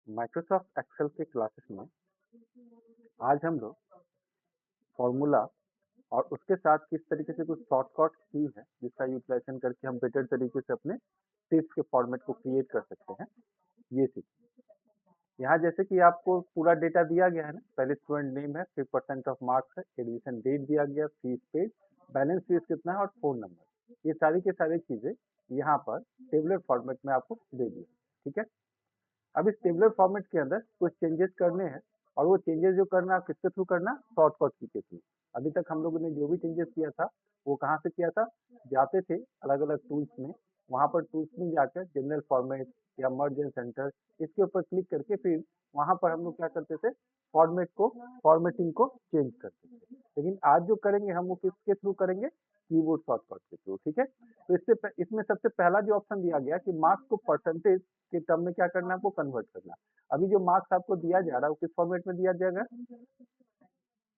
Microsoft Excel के classes में आज हम लोग फॉर्मूला और उसके साथ किस तरीके से कुछ शॉर्टकट की है जिसका यूटिलाइजेशन करके हम बेटर तरीके से अपने टिप्स के फॉर्मेट को क्रिएट कर सकते हैं, ये सीखें। यहाँ जैसे कि आपको पूरा डेटा दिया गया है ना, पहले स्टूडेंट नेम है, 5% ऑफ मार्क्स है, एडमिशन डेट दिया गया, फीस पेड, बैलेंस फीस कितना है और फोन नंबर, ये सारी की सारी चीजें यहाँ पर टेबलर फॉर्मेट में आपको दे दी है। ठीक है, अब इस टेबलर फॉर्मेट के अंदर कुछ चेंजेस करने हैं और वो चेंजेस जो करना है किसके थ्रू करना, शॉर्टकट की के थ्रू। अभी तक हम लोगों ने जो भी चेंजेस किया था वो कहाँ से किया था, जाते थे अलग अलग टूल्स में, वहां पर टूल्स में जाकर जनरल फॉर्मेट या मर्ज एंड सेंटर इसके ऊपर क्लिक करके फिर वहां पर हम लोग क्या करते थे, फॉर्मेट को फॉर्मेटिंग को चेंज करते थे। लेकिन आज जो करेंगे हम वो किसके थ्रू करेंगे, कीबोर्ड शॉर्टकट के थ्रू। ठीक है, तो इसमें सबसे पहला जो ऑप्शन दिया गया कि मार्क्स को परसेंटेज के टर्म में क्या करना है, आपको कन्वर्ट करना है। अभी जो मार्क्स आपको दिया जा रहा है वो किस फॉर्मेट में दिया जाएगा,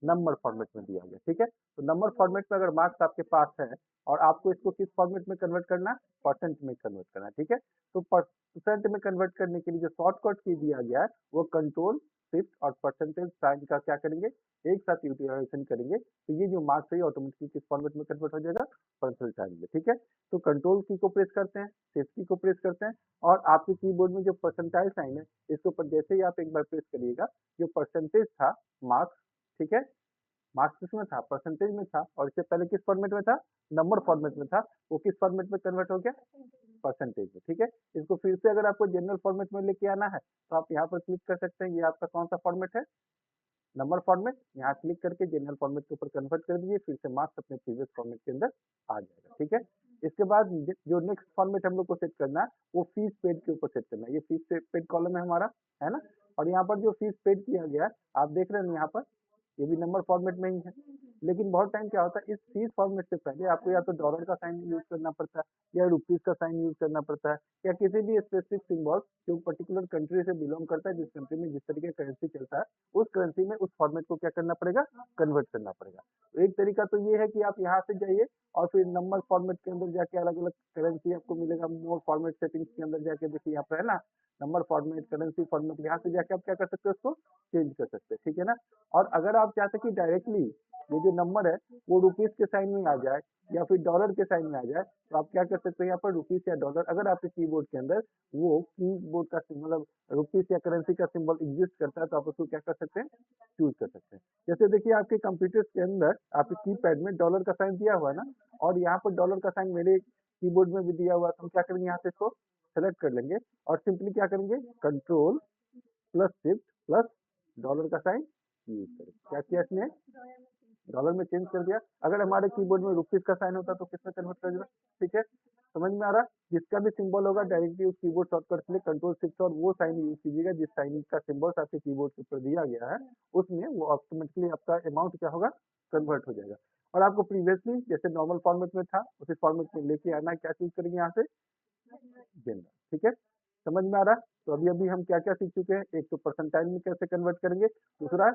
नंबर फॉर्मेट में दिया गया। ठीक है, तो नंबर फॉर्मेट में अगर मार्क्स आपके पास है और आपको इसको किस फॉर्मेट में कन्वर्ट करना है, परसेंट में कन्वर्ट करना है। ठीक है, तो परसेंट में कन्वर्ट करने के लिए जो शॉर्टकट की दिया गया है वो कंट्रोल शिफ्ट और परसेंटेज साइन का क्या करेंगे, एक साथ यूटिलाइजेशन करेंगे, तो ये जो मार्क्स है ऑटोमेटिकली किस फॉर्मेट में कन्वर्ट हो जाएगा, परसेंटेज साइन में। ठीक है, तो कंट्रोल की को प्रेस करते हैं, शिफ्ट की को प्रेस करते हैं और आपके कीबोर्ड में जो परसेंटाइल साइन है इसके ऊपर जैसे ही आप एक बार प्रेस करिएगा, जो परसेंटेज था मार्क्स, ठीक है, मार्क्स किसमें था, परसेंटेज में था, और इससे पहले किस फॉर्मेट में था, नंबर फॉर्मेट में था, वो किस फॉर्मेट में कन्वर्ट हो गया, परसेंटेज में। ठीक है, इसको फिर से अगर आपको जनरल फॉर्मेट में लेके आना है तो आप यहाँ पर क्लिक कर सकते हैं, ये आपका कौन सा फॉर्मेट है, नंबर फॉर्मेट, यहाँ क्लिक करके जनरल फॉर्मेट के ऊपर कन्वर्ट कर दीजिए, फिर से मार्क्स अपने प्रीवियस फॉर्मेट के अंदर आ जाएगा। ठीक है, इसके बाद जो नेक्स्ट फॉर्मेट हम लोग को सेट करना है वो फीस पेड के ऊपर सेट करना है। ये फीस पेड कॉलम है हमारा, है ना, और यहाँ पर जो फीस पेड किया गया है आप देख रहे हैं यहाँ पर, ये भी नंबर फॉर्मेट में ही है। लेकिन बहुत टाइम क्या होता है, इस फीस फॉर्मेट से पहले आपको या तो डॉलर का साइन यूज करना पड़ता है या रुपीज का साइन यूज करना पड़ता है या किसी भी स्पेसिफिक सिंबल जो पर्टिकुलर कंट्री से बिलोंग करता है, जिस कंट्री में जिस तरीके का करेंसी चलता है उस करेंसी में उस फॉर्मेट को क्या करना पड़ेगा, कन्वर्ट करना पड़ेगा। तो एक तरीका तो ये है कि आप यहाँ से जाइए और फिर नंबर फॉर्मेट के अंदर जाके अलग अलग करेंसी आपको मिलेगा, मोर फॉर्मेट सेटिंग्स के अंदर जाके देखिए यहाँ पर है ना, नंबर फॉर्मेट, करेंसी फॉर्मेट, यहाँ से जाके आप क्या कर सकते हो, उसको चेंज कर सकते हैं। ठीक है ना, और अगर आप चाहते हैं कि डायरेक्टली ये जो नंबर है वो रुपीस के साइन में आ जाए या फिर डॉलर के साइन में आ जाए, तो आप क्या कर सकते हैं, यहाँ पर रुपीस या डॉलर अगर आपके कीबोर्ड के अंदर वो कीबोर्ड का मतलब रुपीस या करेंसी का सिंबल एग्जिस्ट करता है तो आप उसको क्या कर सकते हैं, चूज कर सकते हैं। जैसे देखिए आपके कंप्यूटर के अंदर आपके कीपैड में डॉलर का साइन दिया हुआ है ना, और यहाँ पर डॉलर का साइन मेरे कीबोर्ड में भी दिया हुआ है, तो हम क्या करेंगे, यहाँ से इसको सेलेक्ट कर लेंगे और सिंपली क्या करेंगे, control plus shift plus dollar का साइन यूज करें। क्या किया इसने, डॉलर में चेंज कर दिया। अगर हमारे कीबोर्ड में रुपीस का साइन होता तो किसमें कन्वर्ट कर देगा। ठीक है, समझ में आ रहा, जिसका भी सिंबल होगा डायरेक्टली उस कीबोर्ड शॉर्टकट के लिए कंट्रोल शिफ्ट और वो साइन यूज कीजिएगा जिस साइन का सिंबल आपके कीबोर्ड के ऊपर दिया गया है, उसमें वो ऑटोमेटिकली आपका अमाउंट क्या होगा, कन्वर्ट हो जाएगा। और आपको प्रीवियसली जैसे नॉर्मल फॉर्मेट में था उसी फॉर्मेट में लेके आना, क्या चूज करेंगे यहाँ से, जनरल। ठीक है, समझ में आ रहा, तो अभी अभी हम क्या क्या सीख चुके हैं, एक तो परसेंटाइल में कैसे कन्वर्ट करेंगे, दूसरा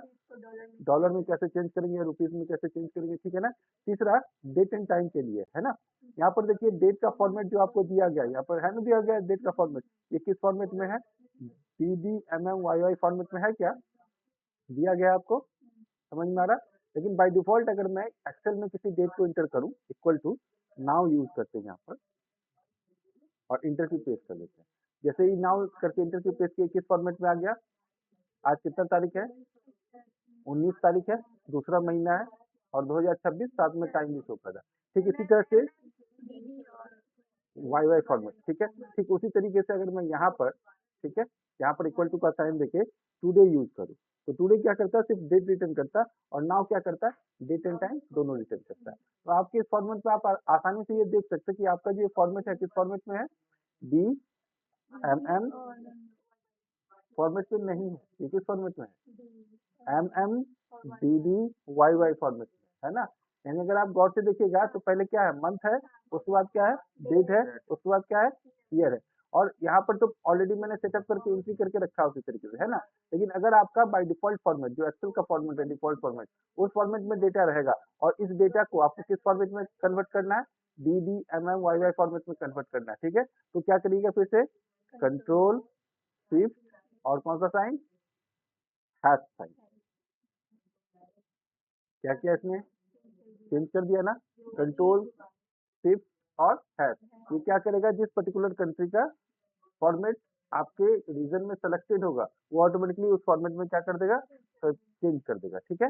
डॉलर में कैसे चेंज करेंगे, रुपीज में कैसे चेंज करेंगे। ठीक है ना, तीसरा डेट एंड टाइम के लिए है ना, यहाँ पर देखिए डेट का फॉर्मेट जो आपको दिया गया, यहाँ पर है ना दिया गया डेट का फॉर्मेट, ये किस फॉर्मेट में है, DDMMYY फॉर्मेट में है, क्या दिया गया है आपको, समझ में आ रहा। लेकिन बाय डिफॉल्ट अगर मैं एक्सेल में किसी डेट को इंटर करूं, इक्वल टू नाउ यूज करते हैं यहाँ पर और इंटर की पेस्ट कर लेते हैं। जैसे ही नाउ करके इंटर की पेस्ट किए, किस फॉर्मेट में आ गया, आज कितना तारीख है, 19 तारीख है, दूसरा महीना है और 2026, साथ में टाइम भी शो कर रहा है। ठीक इसी तरह से वाई वाई फॉर्मेट। ठीक है, ठीक उसी तरीके से अगर मैं यहाँ पर, ठीक है, यहाँ पर इक्वल टू का साइन देके टुडे यूज करूँ, तो टुडे क्या करता है, सिर्फ डेट रिटर्न करता है, और नाउ क्या करता है, डेट एंड टाइम दोनों रिटर्न करता है। तो आपके इस फॉर्मेट में आप आसानी से ये देख सकते हैं कि आपका जो फॉर्मेट है किस फॉर्मेट में है, DMM फॉर्मेट में नहीं है, ये किस फॉर्मेट में है, MMDDYY फॉर्मेट में है ना। यानी अगर आप गौर से देखिएगा तो पहले क्या है, मंथ है, उसके बाद क्या है, डेट है, उसके बाद क्या है, ईयर है, और यहाँ पर तो ऑलरेडी मैंने सेटअप करके एंट्री करके रखा है उसी तरीके से, है ना। लेकिन अगर आपका बाय डिफॉल्ट फॉर्मेट जो एक्सेल का फॉर्मेट है, डिफॉल्ट फॉर्मेट, उस फॉर्मेट में डेटा रहेगा और इस डेटा को आपको किस फॉर्मेट में कन्वर्ट करना है, DDMMYY फॉर्मेट में कन्वर्ट करना है। ठीक है, तो क्या करिएगा, फिर से कंट्रोल शिफ्ट और कौन सा साइन, हैश साइन। क्या किया इसने, चेंज कर दिया ना, कंट्रोल शिफ्ट और हैश। ये क्या करेगा, जिस पर्टिकुलर कंट्री का फॉर्मेट आपके रीजन में सेलेक्टेड होगा वो ऑटोमेटिकली उस फॉर्मेट में क्या कर देगा, तो चेंज कर देगा। ठीक है,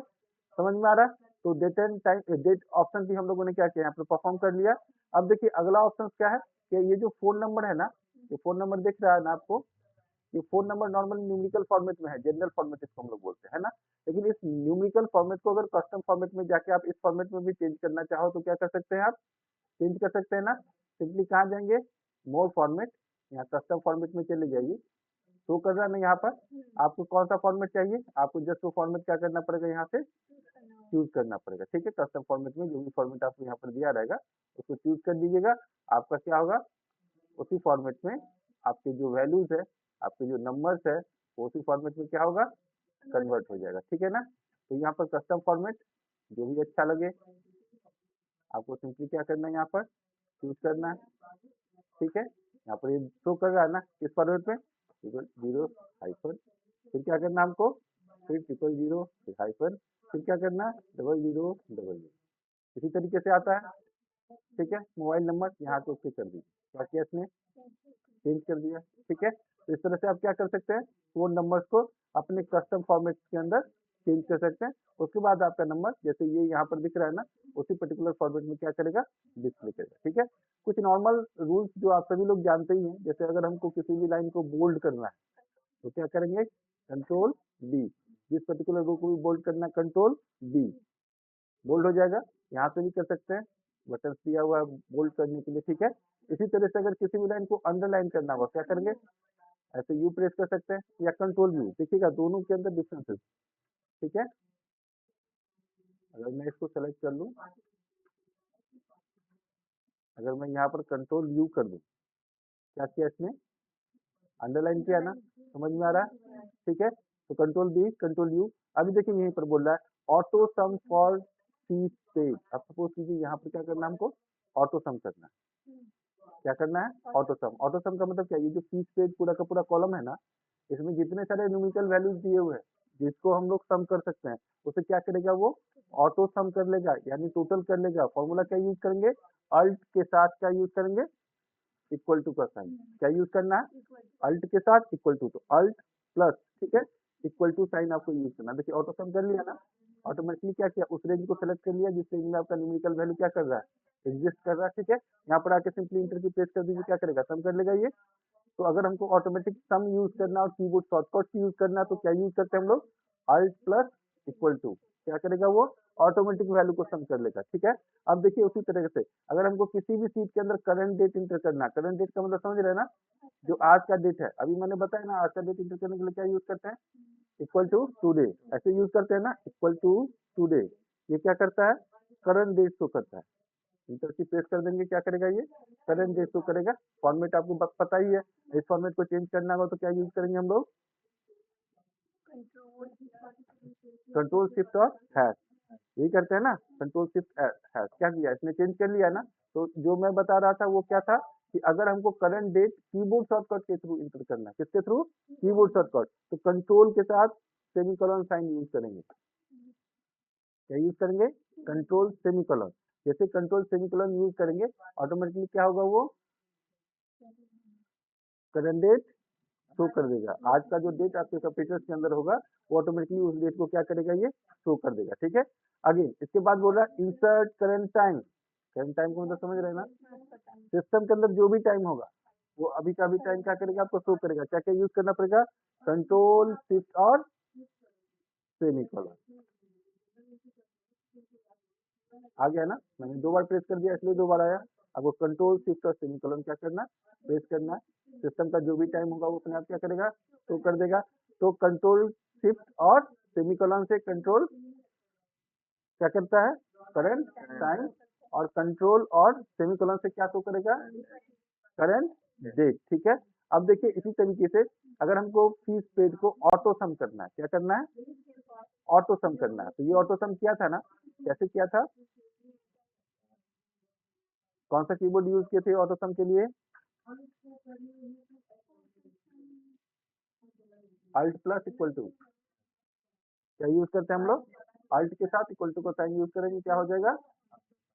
समझ में आ रहा है। तो date and time, date option भी हम लोगों ने क्या किया, यहाँ पे परफॉर्म कर लिया। अब देखिए अगला ऑप्शन क्या है कि ये जो फोन नंबर है ना, ये फोन नंबर दिख रहा है ना आपको, ये phone number normal numerical format में है, जनरल फॉर्मेट इसको हम लोग बोलते हैं ना। लेकिन इस न्यूमेरिकल फॉर्मेट को अगर कस्टम फॉर्मेट में जाके आप इस फॉर्मेट में भी चेंज करना चाहो तो क्या कर सकते हैं आप, चेंज कर सकते हैं ना। सिंपली कहाँ जाएंगे, मोर फॉर्मेट, यहाँ कस्टम फॉर्मेट में चले जाइए। शो कर रहा है ना यहाँ पर, आपको कौन सा फॉर्मेट चाहिए, आपको जस्ट वो फॉर्मेट क्या करना पड़ेगा, यहाँ से चूज करना पड़ेगा। ठीक है, कस्टम फॉर्मेट में जो भी फॉर्मेट आपको यहाँ पर दिया रहेगा उसको चूज कर दीजिएगा। आपका क्या होगा, उसी फॉर्मेट में आपके जो वैल्यूज है, आपके जो नंबर्स है, वो उसी फॉर्मेट में क्या होगा, कन्वर्ट हो जाएगा। ठीक है ना। तो यहाँ पर कस्टम फॉर्मेट जो भी अच्छा लगे आपको सिंपली क्या करना है, यहाँ पर चूज करना है। ठीक है, यहाँ पर ये शो कर रहा है ना किस फॉर्मेट में, ट्रिपल जीरो हाइफन, फिर क्या करना हमको, फिर ट्रिपल जीरो फिर हाइफन, फिर क्या करना, डबल जीरो डबल जीरो, इसी तरीके से आता है। ठीक है, मोबाइल नंबर यहाँ पे ओके कर दीजिए, क्या किया इसने, चेंज कर दिया। ठीक है, तो इस तरह से आप क्या कर सकते हैं, फोन नंबर्स को अपने कस्टम फॉर्मेट के अंदर चेंज कर सकते हैं। उसके बाद आपका नंबर जैसे ये यहाँ पर दिख रहा है ना, उसी पर्टिकुलर फॉर्मेट में क्या करेगा, डिस्प्ले करेगा। ठीक है, कुछ नॉर्मल रूल्स जो आप सभी लोग जानते ही हैं, जैसे अगर हमको किसी भी लाइन को बोल्ड करना है तो क्या करेंगे, कंट्रोल बी, जिस पर्टिकुलर रो को भी बोल्ड करना है कंट्रोल बी, बोल्ड हो जाएगा। यहाँ पे भी कर सकते हैं, बटन दिया हुआ है बोल्ड करने के लिए। ठीक है, इसी तरह से अगर किसी भी लाइन को अंडरलाइन करना होगा क्या करेंगे, ऐसे यू प्रेस कर सकते हैं या कंट्रोल यू, देखिएगा दोनों के अंदर डिफरेंसेस। ठीक है, अगर मैं इसको सेलेक्ट कर लूँ, अगर मैं यहाँ पर कंट्रोल यू कर दूँ, क्या किया इसने, अंडरलाइन किया ना, समझ में आ रहा है। ठीक है, तो कंट्रोल बी कंट्रोल यू। अभी देखिए यहीं पर बोल रहा है auto sum for C page. अब सपोज कीजिए यहाँ पर क्या करना है हमको, ऑटो सम करना है। क्या करना है, ऑटो सम। ऑटो सम का मतलब क्या है, ये जो फीस पेज पूरा का पूरा कॉलम है ना, इसमें जितने सारे न्यूमेरिकल वैल्यूज दिए हुए हैं जिसको हम लोग सम कर सकते हैं, उसे क्या करेगा वो, ऑटो सम कर लेगा, यानी टोटल कर लेगा। फॉर्मूला क्या यूज करेंगे, अल्ट के साथ क्या यूज करेंगे, इक्वल टू का साइन। क्या यूज करना है, अल्ट के साथ इक्वल टू, तो अल्ट प्लस, ठीक है, इक्वल टू साइन आपको यूज करना है। देखिए ऑटो सम कर लिया ना, ऑटोमेटिकली क्या किया, उस रेंज को सेलेक्ट कर लिया जिस रेंज में आपका न्यूमेरिकल वैल्यू क्या कर रहा है, एग्जिस्ट कर रहा है। ठीक है, यहाँ पर आके सिंपली इंटर की प्रेस कर दीजिए, क्या करेगा, सम कर लेगा ये। तो अगर हमको ऑटोमेटिक सम यूज करना और कीबोर्ड शॉर्टकट यूज करना तो क्या यूज करते हैं हम लोग, अल्ट प्लस इक्वल टू, क्या करेगा वो, ऑटोमेटिक वैल्यू को सम कर लेगा। ठीक है, अब देखिए उसी तरह से अगर हमको किसी भी सीट के अंदर करंट डेट इंटर करना, करंट डेट का मतलब समझ रहे हैं ना, जो आज का डेट है, अभी मैंने बताया ना आज का डेट इंटर करने के लिए क्या यूज करते हैं, इक्वल टू टुडे, ऐसे यूज करते हैं ना, इक्वल टू टुडे। ये क्या करता है, करंट डेट शो करता है। इंटर की प्रेस कर देंगे, क्या करेगा ये, करंट डेट शो करेगा। फॉर्मेट आपको पता ही है, इस फॉर्मेट को चेंज करना होगा तो क्या यूज करेंगे हम लोग, कंट्रोल शिफ्ट और हैश, यही करते हैं ना, कंट्रोल शिफ्ट हैश। क्या किया इसने, चेंज कर लिया ना। तो जो मैं बता रहा था वो क्या था कि अगर हमको करंट डेट कीबोर्ड शॉर्टकट के थ्रू इंटर करना है, किसके थ्रू, कीबोर्ड शॉर्टकट, तो कंट्रोल के साथ सेमीकोलन साइन यूज करेंगे। क्या यूज करेंगे, कंट्रोल सेमीकोलन। जैसे कंट्रोल सेमीकोलन यूज करेंगे ऑटोमेटिकली क्या होगा, वो करंट डेट शो कर देगा। आज का जो डेट आपके कंप्यूटर के अंदर होगा वो ऑटोमेटिकली उस डेट को क्या करेगा, ये शो कर देगा। ठीक है, अगेन इसके बाद बोल रहा है insert current time. Current time को मतलब समझ रहे हैं ना, सिस्टम के अंदर जो भी टाइम होगा वो अभी का अभी टाइम क्या करेगा, आपको शो करेगा। क्या क्या यूज करना पड़ेगा, कंट्रोल शिफ्ट और सेमीकोलन। आ गया ना, मैंने दो बार प्रेस कर दिया इसलिए दो बार आया। अब वो कंट्रोल शिफ्ट और सेमीकोलन क्या करना, प्रेस करना है। सिस्टम का जो भी टाइम होगा वो अपने आप क्या करेगा, शो कर देगा। तो कंट्रोल शिफ्ट और सेमीकोलन से कंट्रोल क्या करता है, करंट टाइम, और कंट्रोल और सेमीकोलन से क्या शो करेगा, करंट डेट। ठीक है, अब देखिए इसी तरीके से अगर हमको फीस पेड को ऑटो सम करना है, क्या करना है, ऑटो सम करना है। तो ये ऑटो सम किया था ना, कैसे किया था, कौन सा कीबोर्ड यूज किए थे ऑटो सम के लिए, अल्ट प्लस इक्वल टू क्या यूज करते हैं हम लोग, अल्ट के साथ इक्वल टू का साइन यूज करेंगे, क्या हो जाएगा,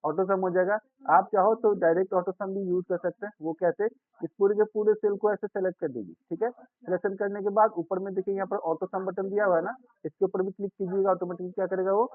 ऑटो सम हो जाएगा। आप चाहो तो डायरेक्ट ऑटो सम भी यूज कर सकते हैं। वो कैसे, इस पूरे के पूरे सेल को ऐसे सेलेक्ट कर दीजिए, ठीक है। सिलेक्शन करने के बाद ऊपर में देखिए यहाँ पर ऑटो सम बटन दिया हुआ है ना, इसके ऊपर भी क्लिक कीजिएगा, ऑटोमेटिकली क्या करेगा वो,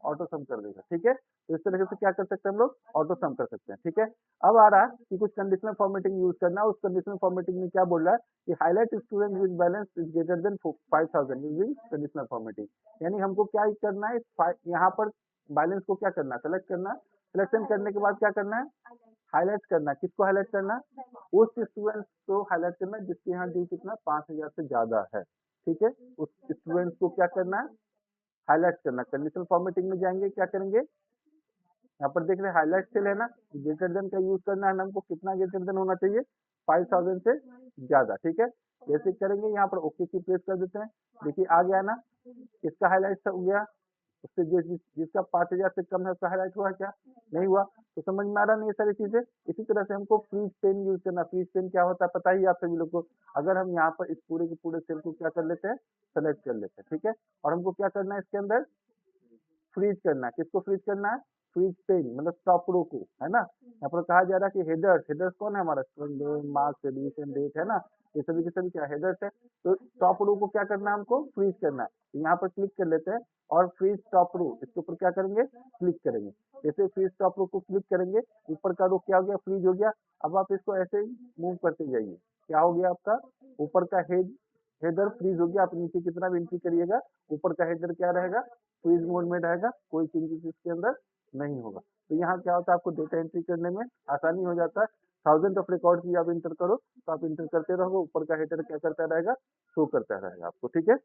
ऑटो सम कर देगा, ठीक है। तो इस तरीके से क्या कर सकते हैं हम लोग, ऑटो सम कर सकते हैं, ठीक है। अब आ रहा है कि कुछ कंडीशनल फॉर्मेटिंग यूज करना है। उस कंडीशनल फॉर्मेटिंग में क्या बोल रहा है कि highlight student with balance is greater than 5000 using conditional formatting. यानी हमको क्या करना है, यहाँ पर बैलेंस को क्या करना है, सेलेक्ट करना है। सिलेक्शन करने के बाद क्या करना है, हाईलाइट करना है। किसको हाईलाइट करना है, उस स्टूडेंट्स को हाईलाइट करना है जिसके यहाँ ड्यू कितना 5000 से ज्यादा है, ठीक है। उस स्टूडेंट्स को क्या करना है, हाईलाइट करना। कंडीशनल फॉर्मेटिंग में जाएंगे, क्या करेंगे, यहाँ पर देख रहे हैं हाईलाइट सेल है ना, ग्रेटर देन का यूज करना है, हमको कितना ग्रेटर देन होना चाहिए, 5000 से ज्यादा, ठीक है। जैसे करेंगे यहाँ पर ओके की प्रेस कर देते हैं। देखिए आ गया ना, इसका हाईलाइट हो गया, उससे जिसका 5000 से कम है उसका हाईलाइट हुआ क्या, नहीं हुआ। तो समझ में आ रहा नहीं ये सारी चीजें। इसी तरह से हमको फ्रीज पेन यूज करना। फ्रीज पेन क्या होता है पता ही है आप सभी लोग को। अगर हम यहाँ पर इस पूरे के पूरे सेल को क्या कर लेते हैं, सेलेक्ट कर लेते हैं, ठीक है। और हमको क्या करना है इसके अंदर, फ्रीज करना है। किसको फ्रीज करना है, फ्रीज पेन मतलब स्टॉप रो को, है ना। यहाँ पर कहा जा रहा है कि हेडर्स, हेडर्स कौन है हमारा, student name, marks, admission date, है ना। ये सभी के सभी क्या हेडर्स है। तो स्टॉप रो को क्या करना है, हमको फ्रीज करना है। तो यहाँ पर क्लिक कर लेते हैं और फ्रीज स्टॉप रो, इसके ऊपर क्या करेंगे, क्लिक करेंगे। जैसे फ्रीज स्टॉप रो को क्लिक करेंगे, ऊपर का रो क्या हो गया, फ्रीज हो गया। अब आप इसको ऐसे ही मूव करते जाइए, क्या हो गया आपका, ऊपर का हेडर फ्रीज हो गया। आप नीचे कितना भी एंट्री करिएगा, ऊपर का हेडर क्या रहेगा, फ्रीज मोड में रहेगा, कोई चेंजेस इसके अंदर नहीं होगा। तो यहाँ क्या होता है, आपको डेटा एंट्री करने में आसानी हो जाता है। थाउजेंड ऑफ रिकॉर्ड भी आप इंटर करो तो आप इंटर करते रहोगे, ऊपर का हेडर क्या करता रहेगा, शो करता रहेगा आपको, ठीक है।